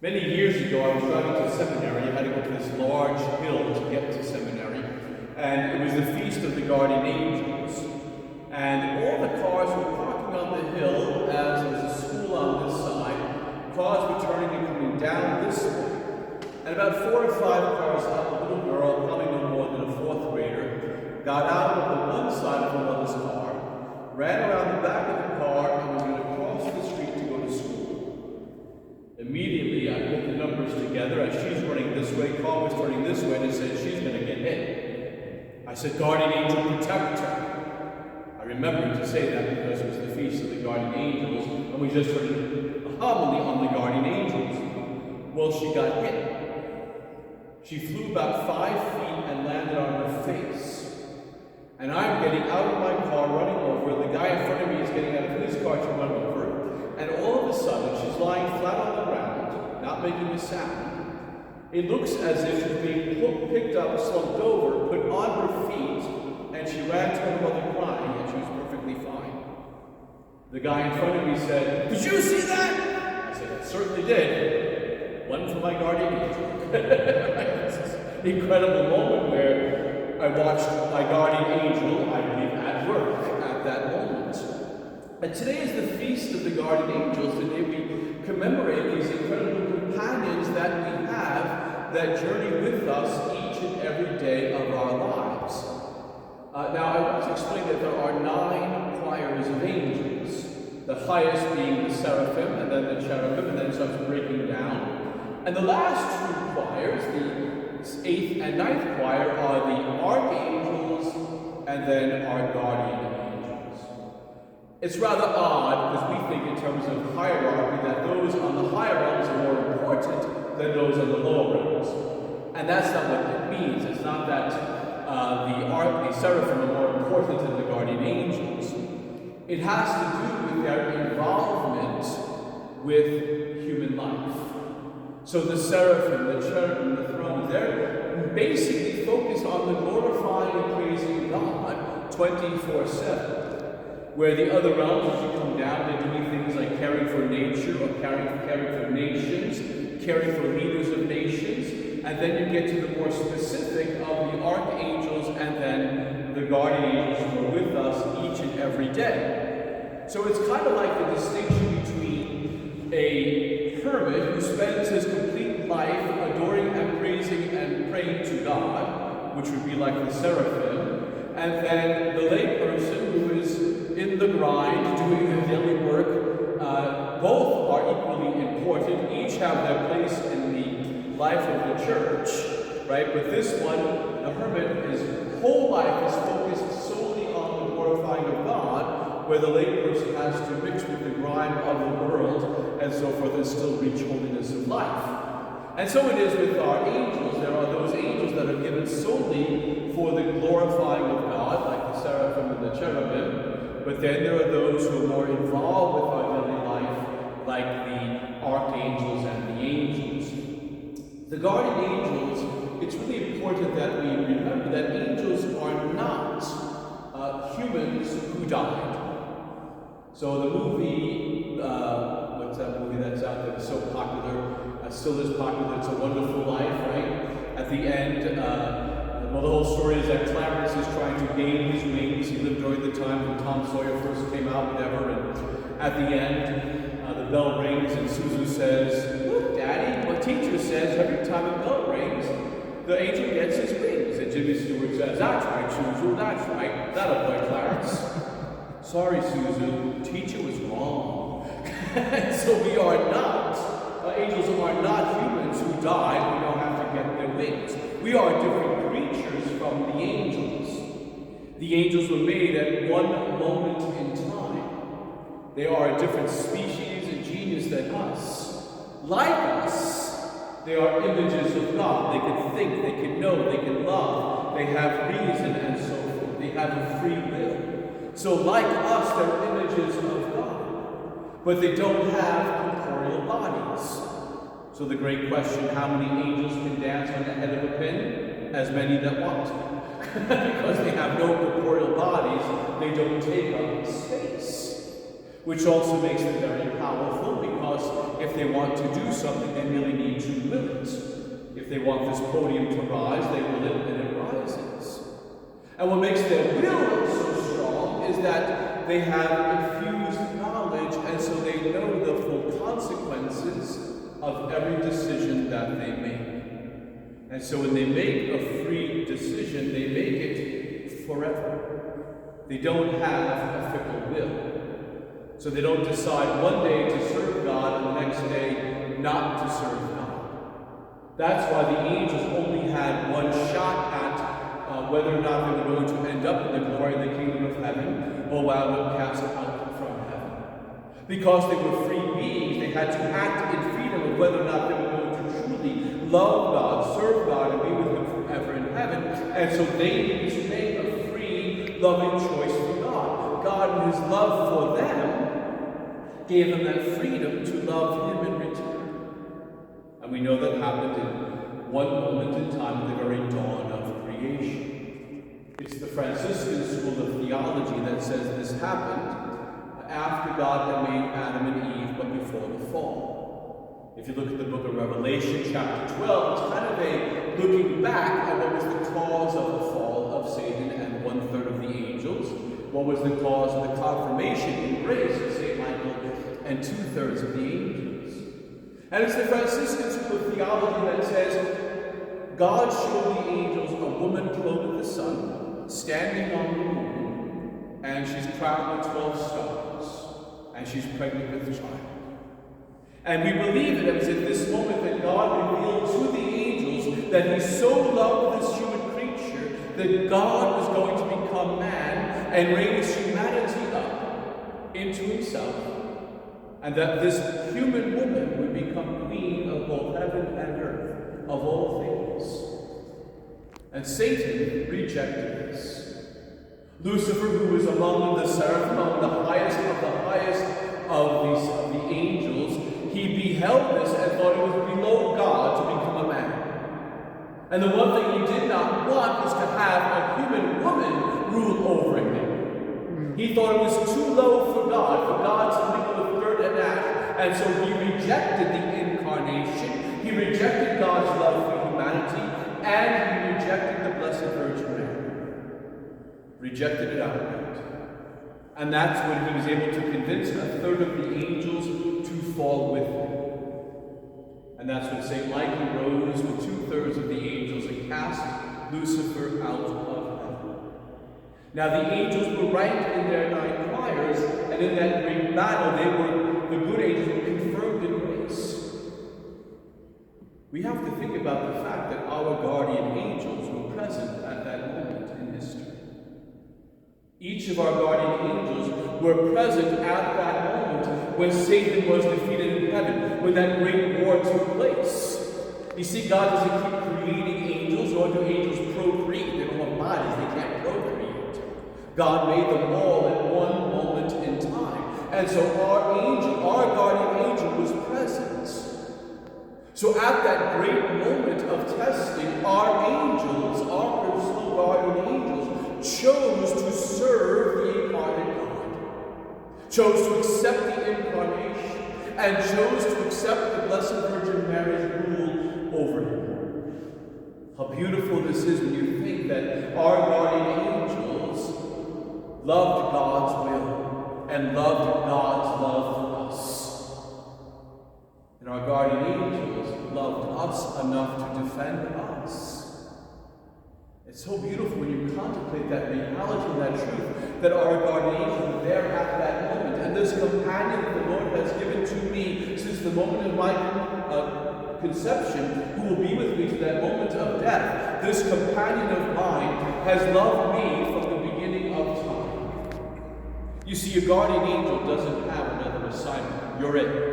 Many years ago, I was driving to seminary. I had to go to this large hill to get to seminary. And it was the Feast of the Guardian Angels. And all the cars were parking on the hill as there was a school on this side. Cars were turning and coming down this way. And about 4 or 5 cars up, a little girl, probably no more than a 4th grader, got out of the one side of her mother's car, ran around the back of the car, and was going to cross the street to go to school. Immediately, I put the numbers together. As she's running this way, car was turning this way, and it said she's going to get hit. I said, "Guardian Angel, protect her." I remembered to say that because it was the Feast of the Guardian Angels, and we just heard a homily on the Guardian Angels. Well, she got hit. She flew about 5 feet and landed on her face. And I'm getting out of my car, running over. The guy in front of me is getting out of his car to run over. And all of a sudden, she's lying flat on the ground, not making a sound. It looks as if she's being picked up, slumped over, put on her feet, and she ran to her mother crying, and she was perfectly fine. The guy in front of me said, "Did you see that?" I said, "I certainly did. One for my guardian angel." It's this incredible moment where I watched my guardian angel, I believe, at work at that moment. And today is the Feast of the Guardian Angels. Today we commemorate these incredible companions that we have that journey with us each and every day of our lives. Now I want to explain that there are 9 choirs of angels, the highest being the seraphim, and then the cherubim, and then it starts breaking down. And the last 2 choirs, the 8th and 9th choir, are the archangels and then our guardian angels. It's rather odd because we think in terms of hierarchy that those on the higher realms are more important than those on the lower realms. And that's not what it means. It's not that the seraphim are more important than the guardian angels. It has to do with their involvement with human life. So the seraphim, the cherubim, the throne, they're basically focused on the glorifying and praising God 24/7. Where the other realms, as you come down, they're doing things like caring for nature, or caring for nations, caring for leaders of nations, and then you get to the more specific of the archangels and then the guardian angels who are with us each and every day. So it's kind of like the distinction between a hermit who spends his complete life adoring and praising and praying to God, which would be like the seraphim, and then the layperson who is in the grind, doing the daily work. Both are equally important. Each have their place in the life of the church, right? But this one, the hermit, his whole life is focused solely on the glorifying of God, where the layperson has to mix with the grime of the world and so forth and still reach holiness of life. And so it is with our angels. There are those angels that are given solely for the glorifying of God, like the seraphim and the cherubim. But then there are those who are more involved with our daily life, like the archangels and the angels. The guardian angels, it's really important that we remember that angels are not humans who died. So the movie, what's that movie that's out there that's so popular, still is popular, It's a Wonderful Life, right? At the end, well, the whole story is that Clarence is trying to gain his wings. He lived during the time when Tom Sawyer first came out, whatever, and at the end, the bell rings and Suzu says, "Look, Daddy, what teacher says every time a bell rings, the angel gets his wings." And Jimmy Stewart says, "That's right, Suzu, that's right. That'll play Clarence." "Sorry, Suzu, teacher was wrong." So we are not, angels are not humans who die. We don't have to get their wings. We are different creatures from the angels. The angels were made at one moment in time. They are a different species and genius than us. Like us, they are images of God. They can think, they can know, they can love, they have reason and so forth. They have a free will. So like us, they're images of God. But they don't have corporeal bodies. So the great question, how many angels can dance on the head of a pin? As many that want to. Because they have no corporeal bodies, they don't take up space. Which also makes them very powerful, because if if they want to do something, they really need to will it. If they want this podium to rise, they will it and it rises. And what makes their will so strong is that they have infused knowledge, and so they know the full consequences of every decision that they make. And so when they make a free decision, they make it forever. They don't have a fickle will. So they don't decide one day to serve God and the next day not to serve God. That's why the angels only had one shot at whether or not they were going to end up in the glory of the kingdom of heaven or while they were cast out from heaven. Because they were free beings, they had to act in freedom of whether or not they were going to truly love God, serve God, and be with Him forever in heaven. And so they needed to make a free, loving choice for God. God, in His love for them, gave them that freedom to love Him in return. And we know that happened in one moment in time at the very dawn of creation. It's the Franciscan school of theology that says this happened after God had made Adam and Eve, but before the fall. If you look at the book of Revelation, chapter 12, it's kind of a looking back at what was the cause of the fall of Satan and 1/3 of the angels, what was the cause of the confirmation in grace of St. Michael and 2/3 of the angels. And it's the Franciscan school of theology that says God showed the angels a woman clothed with the sun, standing on the moon, and she's crowned with 12 stars, and she's pregnant with a child. And we believe that it was at this moment that God revealed to the angels that He so loved this human creature that God was going to become man and raise humanity up into Himself, and that this human woman would become queen of both heaven and earth, of all things. And Satan rejected this. Lucifer, who was among the seraphim, among the highest of the highest of the angels, he beheld this and thought it was below God to become a man. And the one thing he did not want was to have a human woman rule over him. He thought it was too low for God to mingle with dirt and ash, and so he rejected the incarnation. He rejected God's love for humanity, and he rejected the Blessed Virgin Mary. Rejected it outright. And that's when he was able to convince 1/3 of the angels to fall with him. And that's when St. Michael rose with 2/3 of the angels and cast Lucifer out of heaven. Now the angels were ranked in their 9 choirs, and in that great battle, the good angels were confirmed in grace. We have to think about the fact that our guardian angels were present at that moment in history. Each of our guardian angels were present at that moment when Satan was defeated in heaven, when that great war took place. You see, God doesn't keep creating angels, nor do angels procreate. They don't have bodies, they can't procreate. God made them all at one moment in time. And so our guardian angel was present. So at that great moment of testing, our angels, our personal guardian angels, chose to serve the incarnate God, chose to accept the incarnation, and chose to accept the Blessed Virgin Mary's rule over him. How beautiful this is when you think that our guardian angels loved God's will and loved God's love for us. And our guardian angels loved us enough to defend us. It's so beautiful when you contemplate that reality and that truth, that our guardian angels were there at that moment. And this companion that the Lord has given to me since the moment of my conception, who will be with me to that moment of death, this companion of mine has loved me from the beginning of time. You see, a guardian angel doesn't have another assignment. You're it.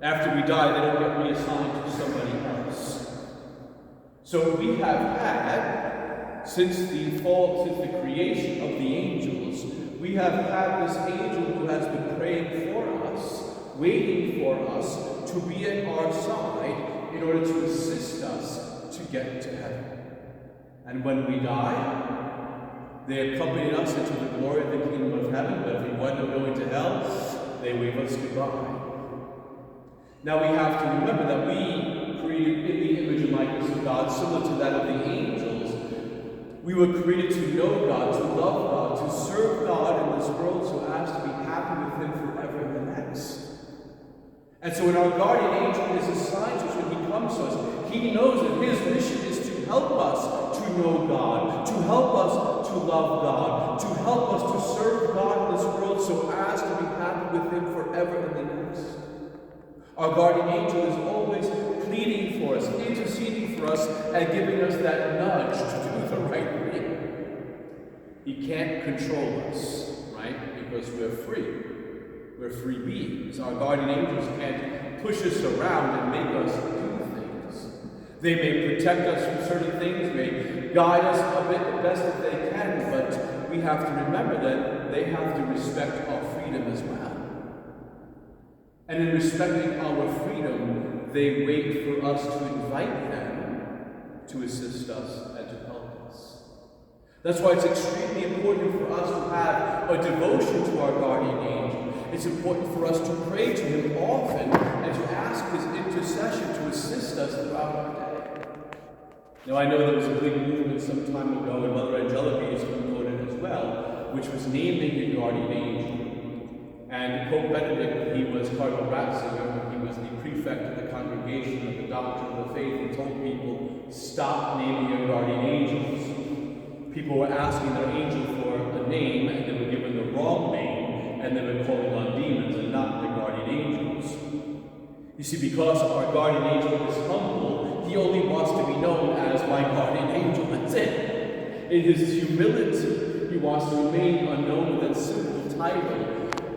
After we die, they don't get reassigned to somebody else. So we have had, since the creation of the angels, we have had this angel who has been praying for us, waiting for us to be at our side in order to assist us to get to heaven. And when we die, they accompany us into the glory of the kingdom of heaven, but if we wind up going to hell, they wave us goodbye. Now we have to remember that we, created in the image and likeness of God, similar to that of the angels, we were created to know God, to love God, to serve God in this world so as to be happy with Him forever in the next. And so when our guardian angel is assigned to us, when He comes to us, He knows that His mission is to help us to know God, to help us to love God, to help us to serve God in this world so as to be happy with Him forever in the next. Our guardian angel is always pleading for us, interceding for us, and giving us that nudge to do the right thing. He can't control us, right? Because we're free. We're free beings. Our guardian angels can't push us around and make us do things. They may protect us from certain things, may guide us a bit the best that they can, but we have to remember that they have to respect our freedom as well. And in respecting our freedom, they wait for us to invite them to assist us and to help us. That's why it's extremely important for us to have a devotion to our guardian angel. It's important for us to pray to him often and to ask his intercession to assist us throughout our day. Now, I know there was a big movement some time ago, and Mother Angelica used to promote it as well, which was naming your guardian angel. And Pope Benedict, he was Cardinal Ratzinger, he was the prefect of the Congregation of the Doctrine of the Faith, and told people, stop naming your guardian angels. People were asking their angel for a name, and they were given the wrong name, and they were calling on demons and not their guardian angels. You see, because our guardian angel is humble, he only wants to be known as my guardian angel, that's it. In his humility, he wants to remain unknown with that simple title,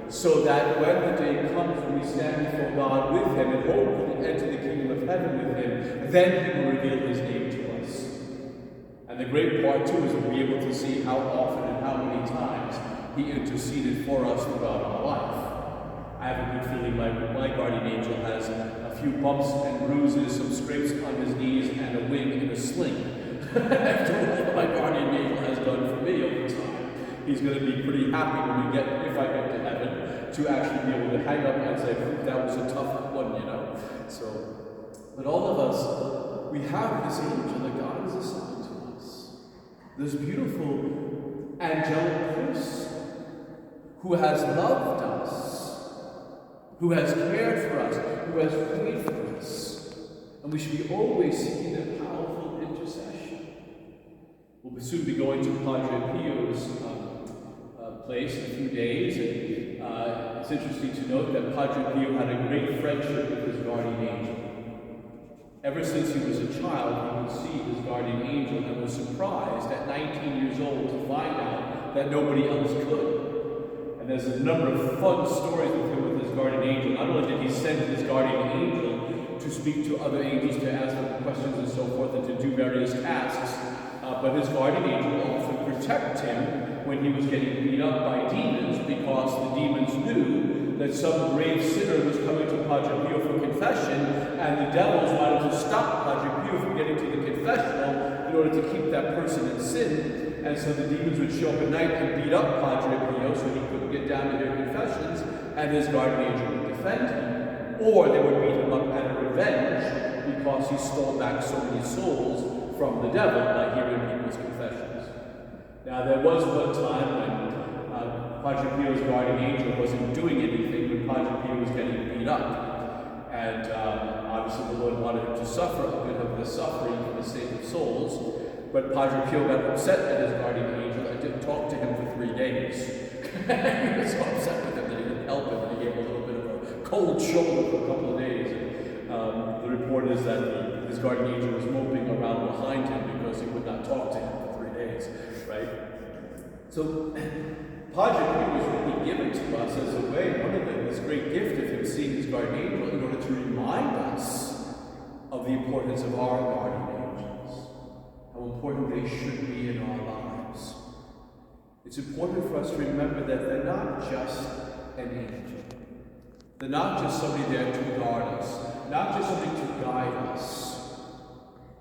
so that when the day comes when we stand before God with him and hopefully enter the kingdom of heaven with him, then he will reveal his name to us. And the great part too is to be able to see how often and how many times he interceded for us throughout our life. I have a good feeling my guardian angel has a few bumps and bruises, some scrapes on his knees, and a wing in a sling. After all that my guardian angel has done for me over time. He's going to be pretty happy when we if I get to heaven, to actually be able to hang up and say, that was a tough one, you know. So, but all of us, we have this angel that God has assigned to us. This beautiful angelic person who has loved us, who has cared for us, who has prayed for us. And we should be always seeking their powerful intercession. We'll soon be going to Padre Pio's place in a few days, and it's interesting to note that Padre Pio had a great friendship with his guardian angel. Ever since he was a child, he would see his guardian angel and was surprised at 19 years old to find out that nobody else could. And there's a number of fun stories with him with his guardian angel. Not only did he send his guardian angel to speak to other angels, to ask them questions and so forth, and to do various tasks, but his guardian angel will often protect him when he was getting beat up by demons, because the demons knew that some grave sinner was coming to Padre Pio for confession, and the devils wanted to stop Padre Pio from getting to the confessional in order to keep that person in sin. And so the demons would show up at night and beat up Padre Pio so he couldn't get down to their confessions, and his guardian angel would defend him. Or they would beat him up out of revenge because he stole back so many souls from the devil by hearing people's confessions. Now, there was one time when Padre Pio's guardian angel wasn't doing anything when Padre Pio was getting beat up. And obviously the Lord wanted him to suffer a bit of the suffering for the sake of souls. But Padre Pio got upset at his guardian angel and didn't talk to him for 3 days. He was so upset with him that he didn't help him, and he gave a little bit of a cold shoulder for a couple of days. And the report is that his guardian angel was moping around behind him because he would not talk to him for 3 days. Right? So, Padre Pio was really given to us as a way, this great gift of him seeing his guardian angel in order to remind us of the importance of our guardian angels, how important they should be in our lives. It's important for us to remember that they're not just an angel. They're not just somebody there to guard us, not just somebody to guide us,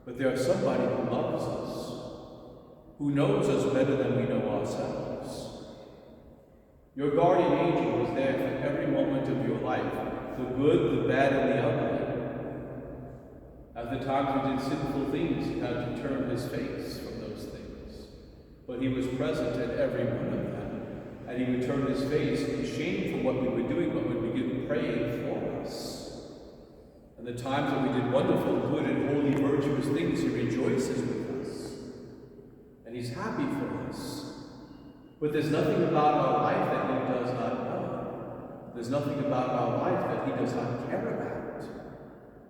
but they are somebody who loves us, who knows us better than we know ourselves. Your guardian angel is there for every moment of your life, the good, the bad, and the ugly. At the times we did sinful things, he had to turn his face from those things. But he was present at every one of them. And he would turn his face in shame for what we were doing, but would begin praying for us. And the times that we did wonderful, good, and holy, virtuous things, he rejoices with us. And he's happy for us. But there's nothing about our life that he does not know. There's nothing about our life that he does not care about.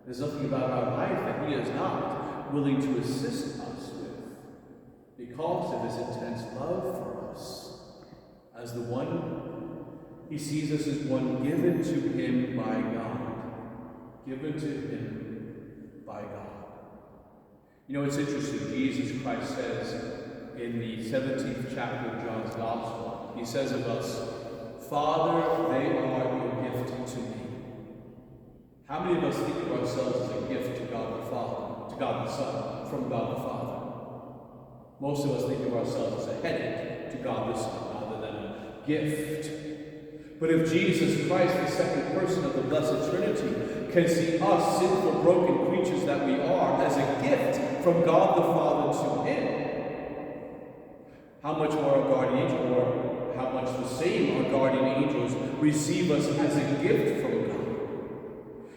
There's nothing about our life that he is not willing to assist us with because of his intense love for us. As the one, he sees us as one given to him by God. Given to him by God. You know, it's interesting. Jesus Christ says in the 17th chapter of John's Gospel, he says of us, "Father, they are your gift to me." How many of us think of ourselves as a gift to God the Father, to God the Son, from God the Father? Most of us think of ourselves as a headache to God the Son, rather than a gift. But if Jesus Christ, the second person of the Blessed Trinity, can see us, sinful, broken creatures that we are, as a gift from God the Father to him, how much more our guardian angel, or how much the same our guardian angels receive us as a gift from God.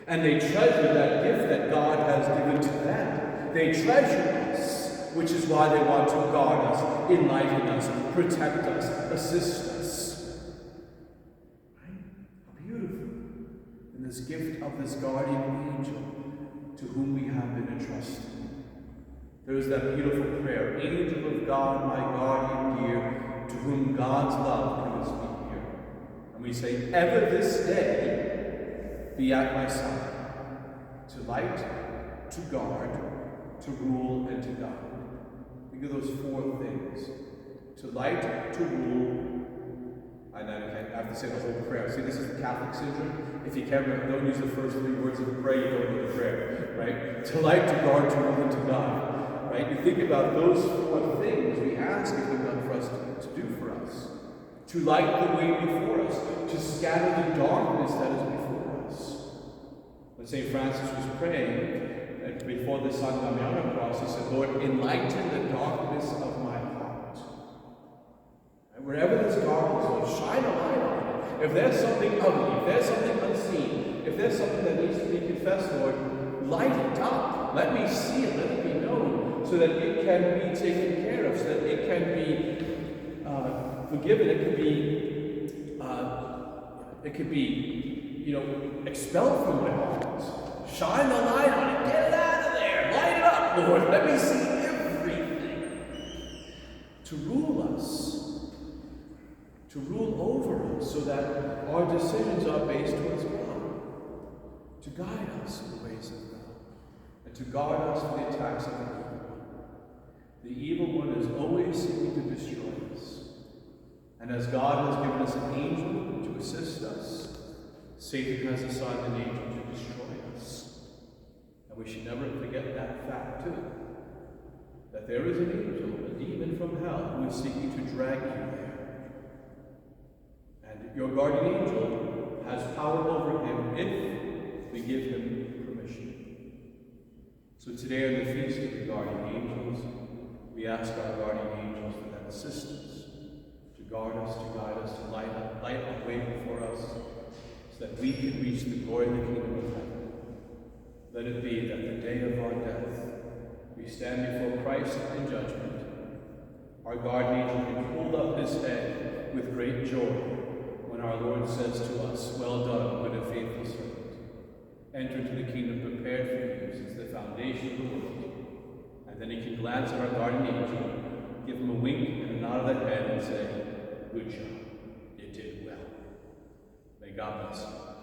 And they treasure that gift that God has given to them. They treasure us, which is why they want to guard us, enlighten us, protect us, assist us. Right? How beautiful. And this gift of this guardian angel to whom we have been entrusted. There is that beautiful prayer, "Angel of God, my guardian dear, to whom God's love cometh me here." And we say, "Ever this day be at my side, to light, to guard, to rule, and to guide." Think of those four things. To light, to rule, and I have to say the whole prayer. See, this is the Catholic syndrome. If you can't remember, don't use the first three words of the prayer, you don't do the prayer, right? To light, to guard, to rule, and to guide, right? You think about those four things we ask if they're done for us to do for us. To light the way before us, to scatter the darkness that is before us. When St. Francis was praying before the San Damiano cross, he said, "Lord, enlighten the darkness of my heart." And wherever there's darkness, Lord, shine a light on it. If there's something ugly, if there's something unseen, if there's something that needs to be confessed, Lord, light it up. Let me see it, let it be known, so that it can be taken care of, so that it can be forgiven, it could be, expelled from my heart. Shine the light on it. Get it out of there. Light it up, Lord. Let me see everything. To rule us. To rule over us so that our decisions are based towards God. To guide us in the ways of God. And to guard us from the attacks of the evil one. The evil one is always seeking to destroy us. And as God has given us an angel to assist us, Satan has assigned an angel to destroy us. And we should never forget that fact, too. That there is an angel, a demon from hell, who is seeking to drag you there. And your guardian angel has power over him if we give him permission. So today, on the Feast of the Guardian Angels, we ask our guardian angels for that assistance. To guard us, to guide us, to light our way before us, so that we can reach the glory of the kingdom of heaven. Let it be that the day of our death, we stand before Christ in judgment. Our guardian angel can hold up his head with great joy when our Lord says to us, "Well done, good and faithful servant. Enter into the kingdom prepared for you since the foundation of the world." And then he can glance at our guardian angel, give him a wink and a nod of the head, and say, "Good job. You did well." May God bless you.